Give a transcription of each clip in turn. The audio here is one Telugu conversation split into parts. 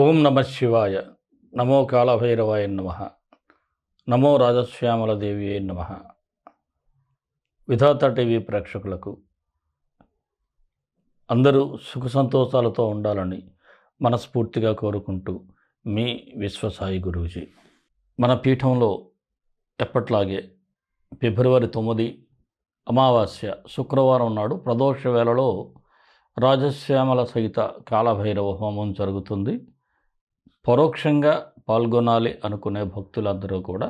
ఓం నమ శివాయ. నమో కాళభైరవాయ నమ. నమో రాజశ్యామల దేవి నమ. విధాత టీవీ ప్రేక్షకులకు అందరూ సుఖ సంతోషాలతో ఉండాలని మనస్ఫూర్తిగా కోరుకుంటూ మీ విశ్వసాయి గురూజీ. మన పీఠంలో ఎప్పట్లాగే ఫిబ్రవరి 9 అమావాస్య శుక్రవారం నాడు ప్రదోష వేళలో రాజశ్యామల సహిత కాళభైరవ హోమం జరుగుతుంది. పరోక్షంగా పాల్గొనాలి అనుకునే భక్తులందరూ కూడా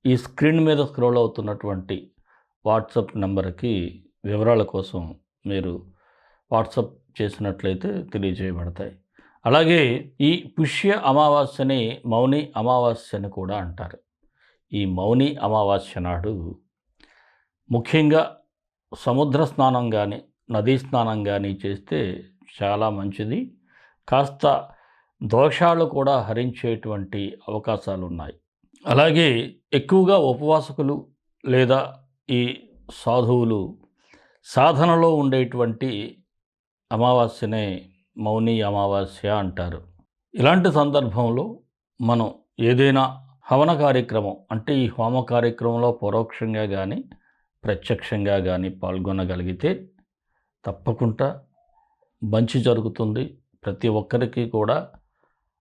ఈ స్క్రీన్ మీద స్క్రోల్ అవుతున్నటువంటి వాట్సాప్ నెంబర్కి వివరాల కోసం మీరు వాట్సాప్ చేసినట్లయితే తెలియజేయబడతాయి. అలాగే ఈ పుష్య అమావాస్యని మౌని అమావాస్య అని కూడా అంటారు. ఈ మౌని అమావాస్య నాడు ముఖ్యంగా సముద్ర స్నానం కానీ నదీ స్నానం కానీ చేస్తే చాలా మంచిది. కాస్త దోషాలు కూడా హరించేటువంటి అవకాశాలు ఉన్నాయి. అలాగే ఎక్కువగా ఉపవాసకులు లేదా ఈ సాధువులు సాధనలో ఉండేటువంటి అమావాస్యనే మౌని అమావాస్య అంటారు. ఇలాంటి సందర్భంలో మనం ఏదైనా హవన కార్యక్రమం అంటే ఈ హోమ కార్యక్రమంలో పరోక్షంగా కానీ ప్రత్యక్షంగా కానీ పాల్గొనగలిగితే తప్పకుండా మంచి జరుగుతుంది. ప్రతి ఒక్కరికి కూడా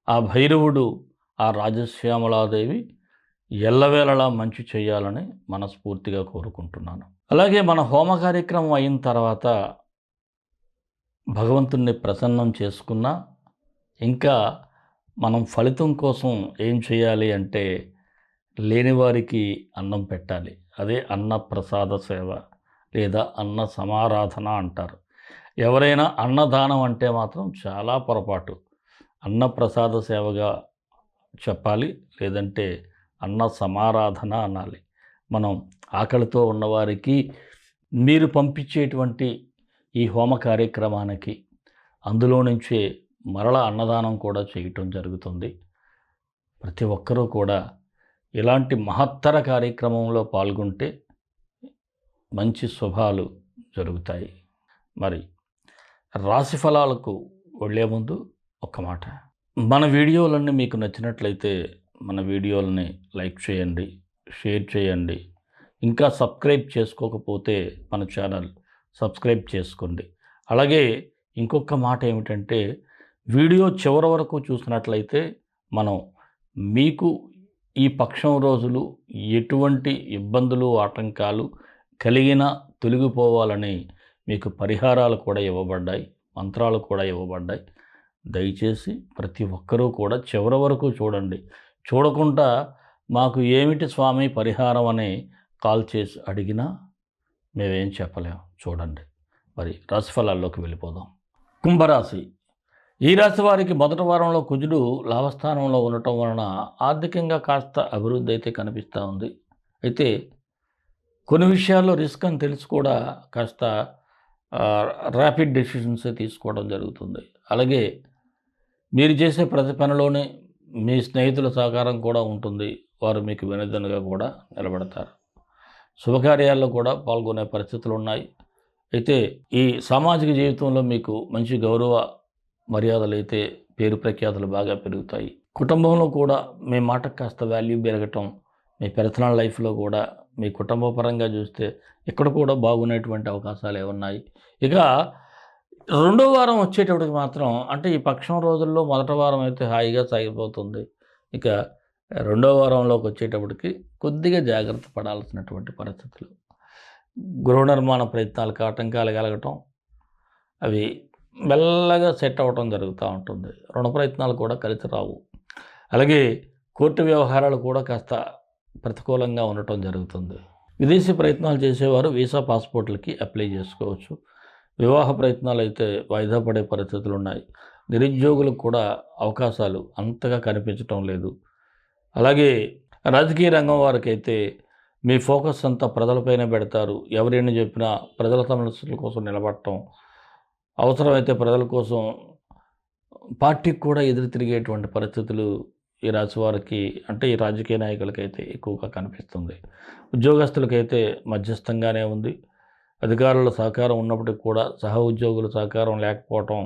ఆ భైరవుడు, ఆ రాజశ్యామలాదేవి ఎల్లవేళలా మంచి చేయాలని మనస్ఫూర్తిగా కోరుకుంటున్నాను. అలాగే మన హోమ కార్యక్రమం అయిన తర్వాత భగవంతుణ్ణి ప్రసన్నం చేసుకున్నా ఇంకా మనం ఫలితం కోసం ఏం చేయాలి అంటే లేనివారికి అన్నం పెట్టాలి. అదే అన్న ప్రసాద సేవ లేదా అన్న సమారాధన అంటారు. ఎవరైనా అన్నదానం అంటే మాత్రం చాలా పొరపాటు. అన్నప్రసాద సేవగా చెప్పాలి, లేదంటే అన్న సమారాధన అనాలి. మనం ఆకలితో ఉన్నవారికి మీరు పంపించేటువంటి ఈ హోమ కార్యక్రమానికి అందులో నుంచే మరల అన్నదానం కూడా చేయటం జరుగుతుంది. ప్రతి ఒక్కరూ కూడా ఇలాంటి మహత్తర కార్యక్రమంలో పాల్గొంటే మంచి శుభాలు జరుగుతాయి. మరి రాశి ఫలాలకు వెళ్ళే ముందు ఒక్క మాట. మన వీడియోలన్నీ మీకు నచ్చినట్లయితే మన వీడియోలని లైక్ చేయండి, షేర్ చేయండి. ఇంకా సబ్స్క్రైబ్ చేసుకోకపోతే మన ఛానల్ సబ్స్క్రైబ్ చేసుకోండి. అలాగే ఇంకొక మాట ఏమిటంటే వీడియో చివరి వరకు చూసినట్లయితే మనం మీకు ఈ పక్షం రోజులు ఎటువంటి ఇబ్బందులు ఆటంకాలు కలిగినా తొలగిపోవాలని మీకు పరిహారాలు కూడా ఇవ్వబడ్డాయి, మంత్రాలు కూడా ఇవ్వబడ్డాయి. దయచేసి ప్రతి ఒక్కరూ కూడా చివరి వరకు చూడండి. చూడకుండా మాకు ఏమిటి స్వామి పరిహారం అని కాల్ చేసి అడిగినా మేమేం చెప్పలేము. చూడండి. మరి రాశిఫలాల్లోకి వెళ్ళిపోదాం. కుంభరాశి. ఈ రాశి వారికి మొదటి వారంలో కుజుడు లాభస్థానంలో ఉండటం వలన ఆర్థికంగా కాస్త అభివృద్ధి అయితే కనిపిస్తూ ఉంది. అయితే కొన్ని విషయాల్లో రిస్క్ అని తెలిసి కూడా కాస్త ర్యాపిడ్ డెసిషన్స్ తీసుకోవడం జరుగుతుంది. అలాగే మీరు చేసే ప్రతి పనిలోనే మీ స్నేహితుల సహకారం కూడా ఉంటుంది. వారు మీకు వెనుదన్నుగా కూడా నిలబడతారు. శుభకార్యాల్లో కూడా పాల్గొనే పరిస్థితులు ఉన్నాయి. అయితే ఈ సామాజిక జీవితంలో మీకు మంచి గౌరవ మర్యాదలు అయితే పేరు ప్రఖ్యాతులు బాగా పెరుగుతాయి. కుటుంబంలో కూడా మీ మాటకు కాస్త వాల్యూ పెరగటం, మీ పర్సనల్ లైఫ్లో కూడా మీ కుటుంబ పరంగా చూస్తే ఇక్కడ కూడా బాగునేటువంటి అవకాశాలు ఏమున్నాయి. ఇక రెండో వారం వచ్చేటప్పటికి మాత్రం అంటే ఈ పక్షం రోజుల్లో మొదటి వారం అయితే హాయిగా సాగిపోతుంది. ఇక రెండో వారంలోకి వచ్చేటప్పటికి కొద్దిగా జాగ్రత్త పడాల్సినటువంటి పరిస్థితులు. గృహ నిర్మాణ ప్రయత్నాలకు ఆటంకాలు కలగటం, అవి మెల్లగా సెట్ అవ్వటం జరుగుతూ ఉంటుంది. రుణ ప్రయత్నాలు కూడా కలిసి రావు. అలాగే కోర్టు వ్యవహారాలు కూడా కాస్త ప్రతికూలంగా ఉండటం జరుగుతుంది. విదేశీ ప్రయత్నాలు చేసేవారు వీసా పాస్పోర్ట్లకి అప్లై చేసుకోవచ్చు. వివాహ ప్రయత్నాలు అయితే వాయిదా పడే పరిస్థితులు ఉన్నాయి. నిరుద్యోగులకు కూడా అవకాశాలు అంతగా కనిపించటం లేదు. అలాగే రాజకీయ రంగం వారికి అయితే మీ ఫోకస్ అంతా ప్రజలపైన పెడతారు. ఎవరైనా చెప్పినా ప్రజల సమస్యల కోసం నిలబడటం, అవసరమైతే ప్రజల కోసం పార్టీకి కూడా ఎదురు తిరిగేటువంటి పరిస్థితులు ఈ రాశి వారికి అంటే ఈ రాజకీయ నాయకులకైతే ఎక్కువగా కనిపిస్తుంది. ఉద్యోగస్తులకైతే మధ్యస్థంగానే ఉంది. అధికారుల సహకారం ఉన్నప్పటికీ కూడా సహ ఉద్యోగుల సహకారం లేకపోవటం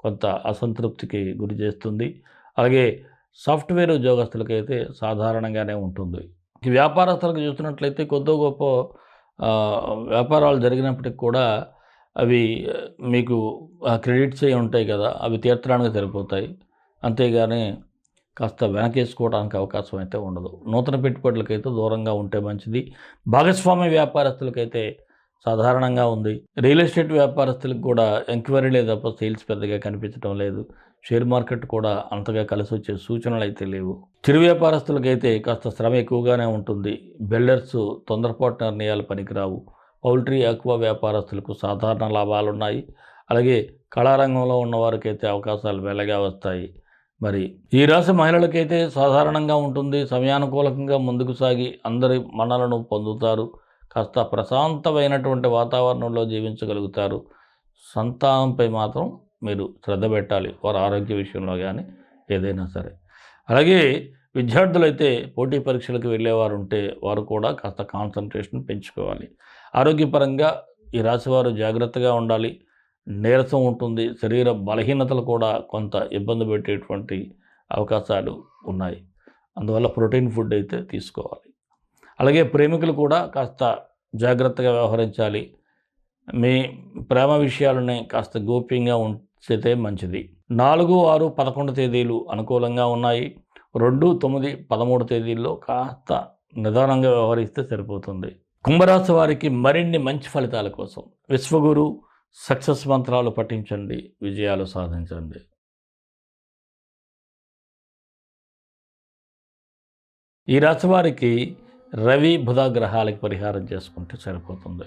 కొంత అసంతృప్తికి గురి చేస్తుంది. అలాగే సాఫ్ట్వేర్ ఉద్యోగస్తులకైతే సాధారణంగానే ఉంటుంది. ఈ వ్యాపారస్తులకు చూసినట్లయితే కొద్దో గొప్ప వ్యాపారాలు జరిగినప్పటికి కూడా అవి మీకు క్రెడిట్స్ అయి ఉంటాయి కదా, అవి తీర్చడానికి సరిపోతాయి. అంతేగాని కాస్త వెనకేసుకోవడానికి అవకాశం అయితే ఉండదు. నూతన పెట్టుబడులకైతే దూరంగా ఉంటే మంచిది. భాగస్వామ్య వ్యాపారస్తులకైతే సాధారణంగా ఉంది. రియల్ ఎస్టేట్ వ్యాపారస్తులకు కూడా ఎంక్వైరీలే తప్ప సేల్స్ పెద్దగా కనిపించడం లేదు. షేర్ మార్కెట్ కూడా అంతగా కలిసి వచ్చే సూచనలు అయితే లేవు. చిరు వ్యాపారస్తులకైతే కాస్త శ్రమ ఎక్కువగానే ఉంటుంది. బిల్డర్స్ తొందరపాటు నిర్ణయాలు పనికిరావు. పౌల్ట్రీ, ఆక్వా వ్యాపారస్తులకు సాధారణ లాభాలున్నాయి. అలాగే కళారంగంలో ఉన్నవారికైతే అవకాశాలు వెల్లగా వస్తాయి. మరి ఈ రాశి మహిళలకైతే సాధారణంగా ఉంటుంది. సమయానుకూలంగా ముందుకు సాగి అందరి మన్నలను పొందుతారు. కాస్త ప్రశాంతమైనటువంటి వాతావరణంలో జీవించగలుగుతారు. సంతానంపై మాత్రం మీరు శ్రద్ధ పెట్టాలి, వారి ఆరోగ్య విషయంలో కానీ ఏదైనా సరే. అలాగే విద్యార్థులైతే పోటీ పరీక్షలకు వెళ్ళేవారు ఉంటే వారు కూడా కాస్త కాన్సన్ట్రేషన్ పెంచుకోవాలి. ఆరోగ్యపరంగా ఈ రాశివారు జాగ్రత్తగా ఉండాలి. నీరసం ఉంటుంది. శరీర బలహీనతలు కూడా కొంత ఇబ్బంది పెట్టేటువంటి అవకాశాలు ఉన్నాయి. అందువల్ల ప్రోటీన్ ఫుడ్ అయితే తీసుకోవాలి. అలాగే ప్రేమికులు కూడా కాస్త జాగ్రత్తగా వ్యవహరించాలి. మీ ప్రేమ విషయాలని కాస్త గోప్యంగా ఉంచితే మంచిది. 4, 6, 11 తేదీలు అనుకూలంగా ఉన్నాయి. 2, 9, 13 తేదీల్లో కాస్త నిదానంగా వ్యవహరిస్తే సరిపోతుంది. కుంభరాశి వారికి మరిన్ని మంచి ఫలితాల కోసం విశ్వగురు సక్సెస్ మంత్రాలు పఠించండి, విజయాలు సాధించండి. ఈ రాశి వారికి రవి, బుధ గ్రహాలకి పరిహారం చేసుకుంటే సరిపోతుంది.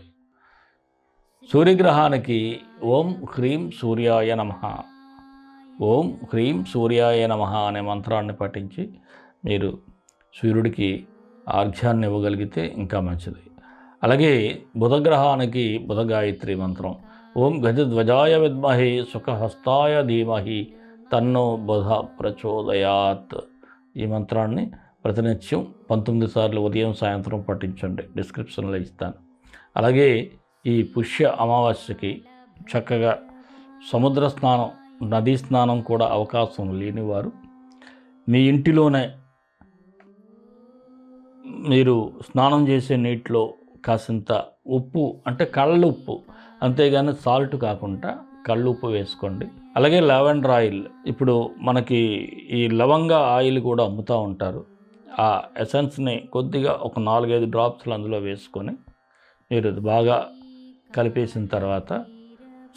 సూర్యగ్రహానికి ఓం హ్రీం సూర్యాయ నమః, ఓం హ్రీం సూర్యాయ నమః అనే మంత్రాన్ని పఠించి మీరు సూర్యుడికి ఆర్ఘ్యాన్ని ఇవ్వగలిగితే ఇంకా మంచిది. అలాగే బుధగ్రహానికి బుధ గాయత్రి మంత్రం ఓం గజధ్వజాయ విద్మహే సుఖహస్తాయ ధీమహి తన్నో బుధ ప్రచోదయాత్. ఈ మంత్రాన్ని ప్రతినిత్యం 19 సార్లు ఉదయం సాయంత్రం పఠించండి. డిస్క్రిప్షన్లో ఇస్తాను. అలాగే ఈ పుష్య అమావాస్యకి చక్కగా సముద్ర స్నానం, నదీ స్నానం కూడా అవకాశం లేనివారు మీ ఇంటిలోనే మీరు స్నానం చేసే నీటిలో కాసింత ఉప్పు, అంటే కళ్ళుప్పు, అంతేగాని సాల్ట్ కాకుండా కళ్ళుప్పు వేసుకోండి. అలాగే లావెండర్ ఆయిల్, ఇప్పుడు మనకి ఈ లవంగ ఆయిల్ కూడా అమ్ముతూ ఉంటారు. ఆ ఎసెన్స్ని కొద్దిగా ఒక 4-5 డ్రాప్స్లు అందులో వేసుకొని మీరు బాగా కలిపేసిన తర్వాత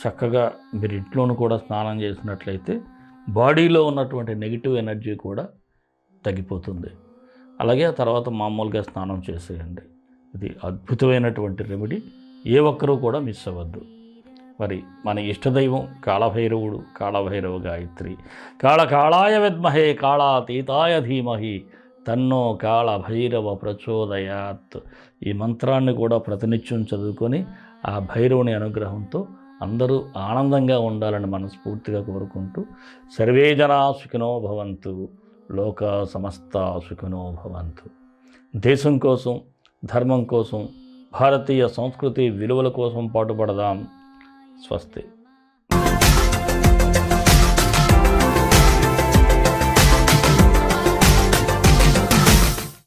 చక్కగా మీరు ఇంట్లోనూ కూడా స్నానం చేసినట్లయితే బాడీలో ఉన్నటువంటి నెగిటివ్ ఎనర్జీ కూడా తగ్గిపోతుంది. అలాగే ఆ తర్వాత మామూలుగా స్నానం చేసేయండి. ఇది అద్భుతమైనటువంటి రెమెడీ. ఏ ఒక్కరూ కూడా మిస్ అవ్వద్దు. మరి మన ఇష్టదైవం కాళభైరవుడు, కాళభైరవ గాయత్రి. కాళాయ విద్మహే కాళాతీతాయ ధీమహి తన్నో కాళభైరవ ప్రచోదయాత్. ఈ మంత్రాన్ని కూడా ప్రతినిత్యం చదువుకొని ఆ భైరవుని అనుగ్రహంతో అందరూ ఆనందంగా ఉండాలని మనస్ఫూర్తిగా కోరుకుంటూ సర్వే జనా సుఖినో భవంతు, లోక సమస్త సుఖినో భవంతు. దేశం కోసం, ధర్మం కోసం, భారతీయ సంస్కృతి విలువల కోసం పాటుపడదాం. స్వస్తి.